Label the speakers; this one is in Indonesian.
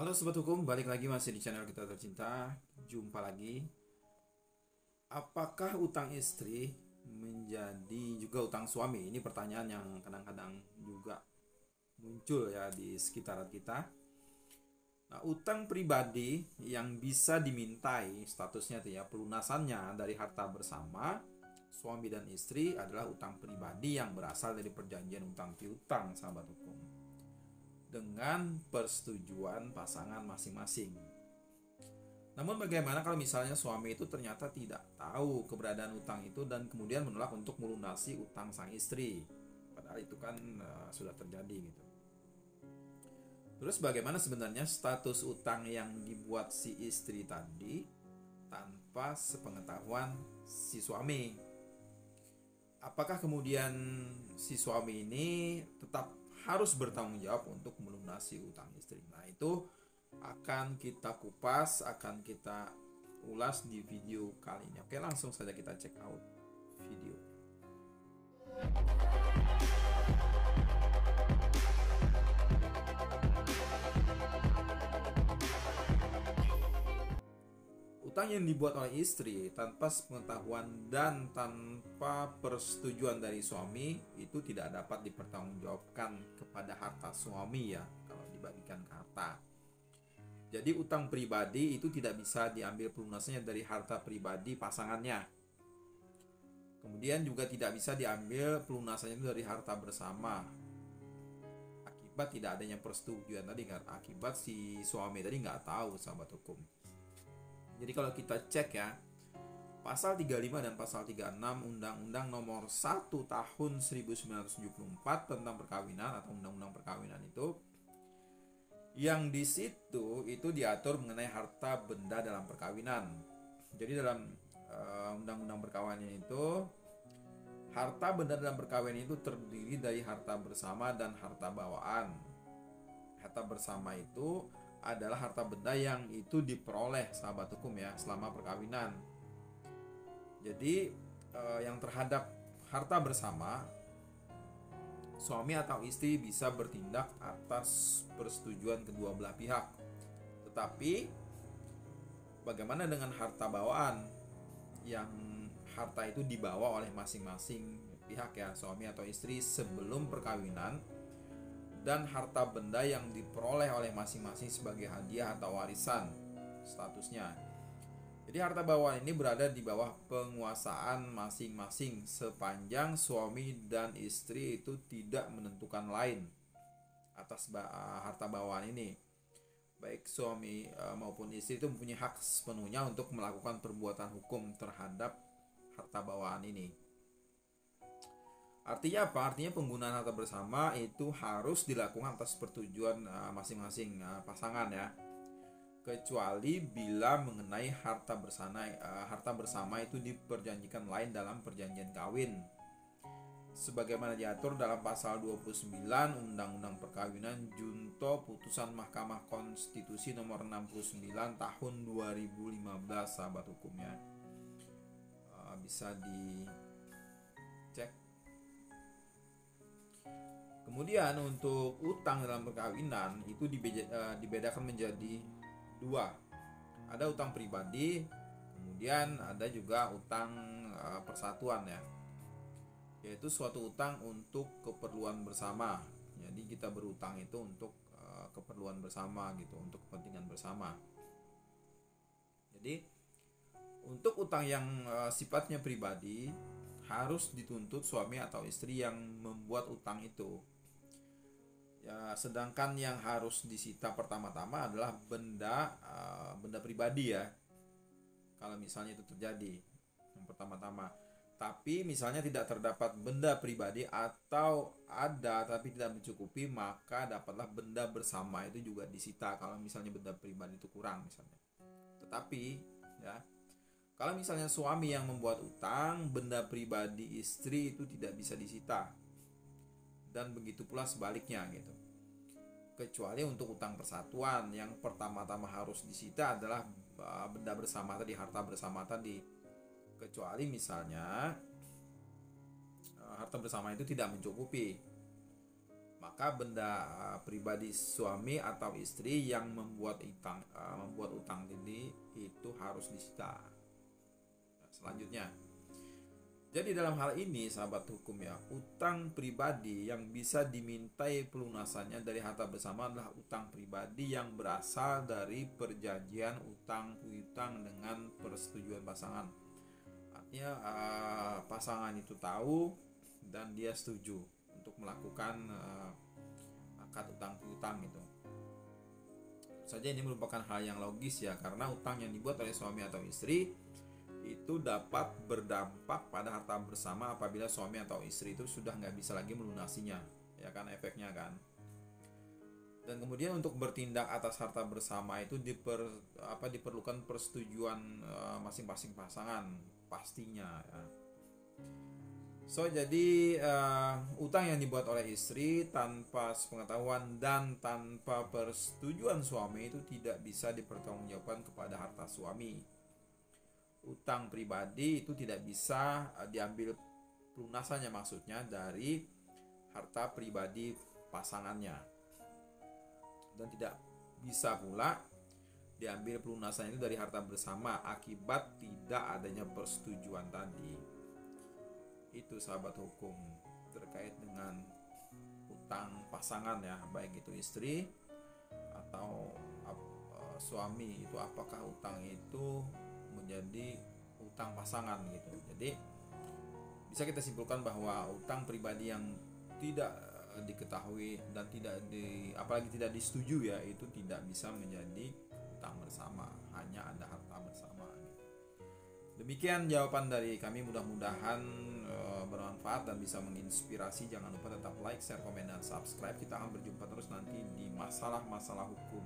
Speaker 1: Halo Sobat Hukum, balik lagi masih di channel kita tercinta. Jumpa lagi. Apakah utang istri menjadi juga utang suami? Ini pertanyaan yang kadang-kadang juga muncul ya di sekitar kita. Nah, utang pribadi yang bisa dimintai statusnya itu ya pelunasannya dari harta bersama suami dan istri adalah utang pribadi yang berasal dari perjanjian utang piutang, sahabat hukum, dengan persetujuan pasangan masing-masing. Namun bagaimana kalau misalnya suami itu ternyata tidak tahu keberadaan utang itu dan kemudian menolak untuk melunasi utang sang istri? Padahal itu kan sudah terjadi gitu. Terus bagaimana sebenarnya status utang yang dibuat si istri tadi tanpa sepengetahuan si suami? Apakah kemudian si suami ini tetap harus bertanggung jawab untuk melunasi utang istri? Nah, itu akan kita kupas, akan kita ulas di video kali ini. Oke, langsung saja kita check out video. Utang yang dibuat oleh istri tanpa pengetahuan dan tanpa persetujuan dari suami itu tidak dapat dipertanggungjawabkan kepada harta suami ya, kalau dibagikan ke harta. Jadi utang pribadi itu tidak bisa diambil pelunasannya dari harta pribadi pasangannya. Kemudian juga tidak bisa diambil pelunasannya itu dari harta bersama. Akibat tidak adanya persetujuan tadi kan, akibat si suami tadi nggak tahu, sahabat hukum. Jadi kalau kita cek ya, pasal 35 dan pasal 36 Undang-Undang Nomor 1 Tahun 1974 tentang perkawinan atau Undang-Undang Perkawinan itu, yang di situ itu diatur mengenai harta benda dalam perkawinan. Jadi dalam Undang-Undang Perkawinan itu, harta benda dalam perkawinan itu terdiri dari harta bersama dan harta bawaan. Harta bersama itu adalah harta benda yang itu diperoleh, sahabat hukum ya, selama perkawinan. Jadi yang terhadap harta bersama, suami atau istri bisa bertindak atas persetujuan kedua belah pihak. Tetapi bagaimana dengan harta bawaan yang harta itu dibawa oleh masing-masing pihak ya, suami atau istri sebelum perkawinan, dan harta benda yang diperoleh oleh masing-masing sebagai hadiah atau warisan statusnya. Jadi harta bawaan ini berada di bawah penguasaan masing-masing sepanjang suami dan istri itu tidak menentukan lain atas harta bawaan ini. Baik suami maupun istri itu mempunyai hak sepenuhnya untuk melakukan perbuatan hukum terhadap harta bawaan ini. Artinya apa? Artinya penggunaan harta bersama itu harus dilakukan atas persetujuan masing-masing pasangan ya. Kecuali bila mengenai harta bersama itu diperjanjikan lain dalam perjanjian kawin, sebagaimana diatur dalam pasal 29 Undang-Undang Perkawinan Junto Putusan Mahkamah Konstitusi nomor 69 tahun 2015, sahabat hukumnya. Bisa dicek. Kemudian untuk utang dalam perkawinan itu dibedakan menjadi dua. Ada utang pribadi, kemudian ada juga utang persatuan ya, yaitu suatu utang untuk keperluan bersama. Jadi kita berutang itu untuk keperluan bersama gitu, untuk kepentingan bersama. Jadi untuk utang yang sifatnya pribadi harus dituntut suami atau istri yang membuat utang itu. Ya, sedangkan yang harus disita pertama-tama adalah benda pribadi ya. Kalau misalnya itu terjadi yang pertama-tama. Tapi misalnya tidak terdapat benda pribadi atau ada tapi tidak mencukupi, maka dapatlah benda bersama itu juga disita kalau misalnya benda pribadi itu kurang misalnya. Tetapi ya, kalau misalnya suami yang membuat utang, benda pribadi istri itu tidak bisa disita. Dan begitu pula sebaliknya gitu. Kecuali untuk utang persatuan, yang pertama-tama harus disita adalah benda bersama tadi, harta bersama tadi. Kecuali misalnya harta bersama itu tidak mencukupi. maka benda pribadi suami atau istri yang membuat utang ini itu harus disita. Selanjutnya, jadi dalam hal ini sahabat hukum ya, utang pribadi yang bisa dimintai pelunasannya dari harta bersama adalah utang pribadi yang berasal dari perjanjian utang piutang dengan persetujuan pasangan. Artinya pasangan itu tahu dan dia setuju untuk melakukan akad utang piutang itu. Saja ini merupakan hal yang logis ya, karena utang yang dibuat oleh suami atau istri itu dapat berdampak pada harta bersama apabila suami atau istri itu sudah nggak bisa lagi melunasinya, ya kan, efeknya kan. Dan kemudian untuk bertindak atas harta bersama itu diperlukan persetujuan masing-masing pasangan pastinya ya. So jadi utang yang dibuat oleh istri tanpa sepengetahuan dan tanpa persetujuan suami itu tidak bisa dipertanggungjawabkan kepada harta suami. Utang pribadi itu tidak bisa diambil pelunasannya, maksudnya dari harta pribadi pasangannya, dan tidak bisa pula diambil pelunasannya itu dari harta bersama akibat tidak adanya persetujuan tadi. Itu sahabat hukum terkait dengan utang pasangan ya, baik itu istri atau suami, itu apakah utang itu menjadi utang pasangan gitu. Jadi bisa kita simpulkan bahwa utang pribadi yang tidak diketahui dan apalagi tidak disetujui ya, itu tidak bisa menjadi utang bersama, hanya ada harta bersama gitu. Demikian jawaban dari kami, mudah-mudahan bermanfaat dan bisa menginspirasi. Jangan lupa tetap like, share, komen, dan subscribe. Kita akan berjumpa terus nanti di masalah-masalah hukum